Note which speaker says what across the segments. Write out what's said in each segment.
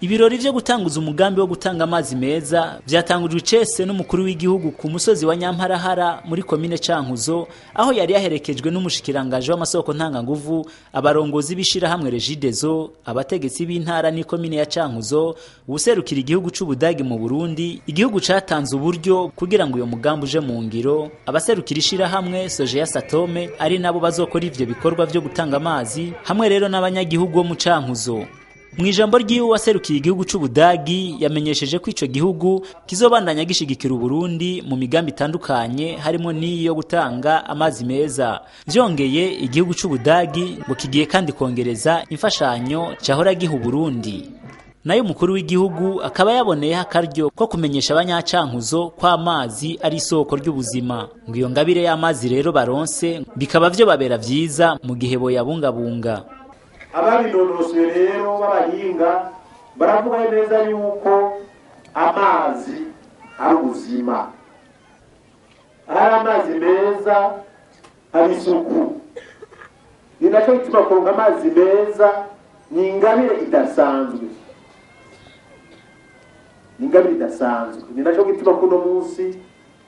Speaker 1: Ibirori vyo gutanguza umugambi wo gutanga amazi meza vyatangujwe icese n'umukuru w'igihugu ku musozi wa Nyamparahara muri komine Cankuzo, aho yari yaherekejwe n'umushikiranganje w'amasoko ntanganguvu, abarongozi bishira hamwe Regideso, abategetsi b'intara ni komine ya Cankuzo, ubuserukira igihugu c'Ubudagi mu Burundi, igihugu catanze uburyo kugira ngo uyo mugambi uje mu ngiro, abaserukira ishira hamwe Sojeya Satome ari nabo bazokora ivyo bikorwa vyo gutanga amazi, hamwe rero n'abanyagihugu bo mu Cankuzo. Mwijambo ryiwe waserukiye igihugu c'Ubudagi yamenyesheje ko ico gihugu kizobandanya gishigikira Burundi mu migambi itandukanye harimo niyo gutanga amazi meza. Vyongeye igihugu c'Ubudagi ngo kigiye kandi kongereza imfashanyo cahora giha Burundi. Nayo mukuru w'igihugu akaba yaboneyeho akaryo ko kumenyesha abanyacankuzo ko amazi ari isoko ry'ubuzima. Ngo iyo ngabire y'amazi rero baronse bikaba vyo babera vyiza mu gihe boyabungabunga.
Speaker 2: Ababinonosoye rero b'abahinga baravuga neza yuko amazi ari ubuzima, ari amazi meza, ari isuku. Ni nacyo gituma kuronka amazi meza ni ingabire idasanzwe, ni nacyo gituma kuno munsi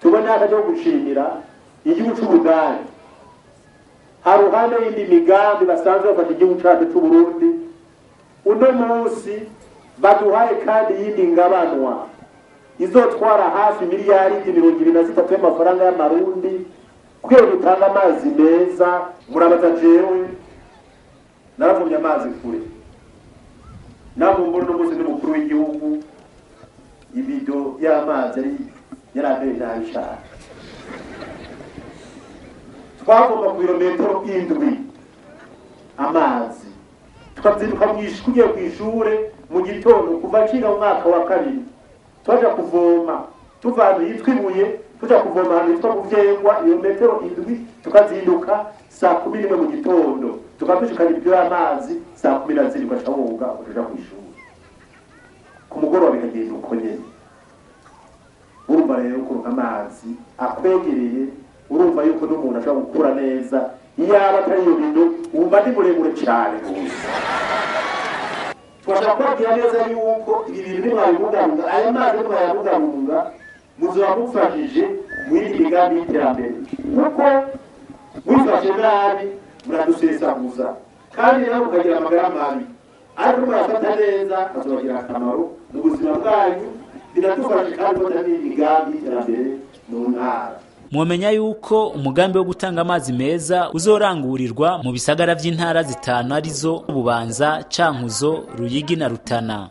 Speaker 2: tubona akaje gushimira igihugu c'Ubudagi haruhande y'indi migambi basanzwe bafata igihugu cyacu cy'u Burundi. Uno munsi baduhaye kandi y'indi ngabanwa izotwara hafi miliyari 23 y'amafaranga y'amarundi kugira gutanga amazi meza. Murabaza jewe naravumye amazi kure, nabumbura no munsi n'umukuru w'igihugu ibido y'amazi ari yarabere ntabishaka. Twagomba ku birometero 7 amazi tukavyiruka kugiye kw'ishure mu gitondo kuva ciga mu mwaka wa kabiri twaja kuvoma tuva ahantu yitwa Ibuye tuja kuvoma ahantu yitwa Kuvyengwa ibirometero 7 tukazinduka saa 11 mu gitondo tukabishikana ibyo amazi saa 12 ugaca woga ukaja kw'ishure ku mugoroba bikagenda uko nyene. Urumva rero ko amazi akwegereye, urumva yuko n'umuntu ashobora gukura neza iyaba atari iyo bintu wumva ndi muremure cyane gusa. Twashaka kubabwira neza yuko ibi bintu nimwabibungabunga, aya mazi nimwayabungabunga muzoba mufashije mu yindi migambi y'iterambere, kuko mwifashe nabi muradusesaguza kandi nawe mukagira amagara mabi, ariko murafata neza azobagira akamaro mu buzima bwanyu. Biradufashe kandi ko atari imigambi y'iterambere mu ntara.
Speaker 1: Mwomenya yuko umugambi wo gutanga amazi meza uzorangurirwa mu bisagara vy'intara zitanu arizo Bubanza, Cankuzo, Ruyigi na Rutana.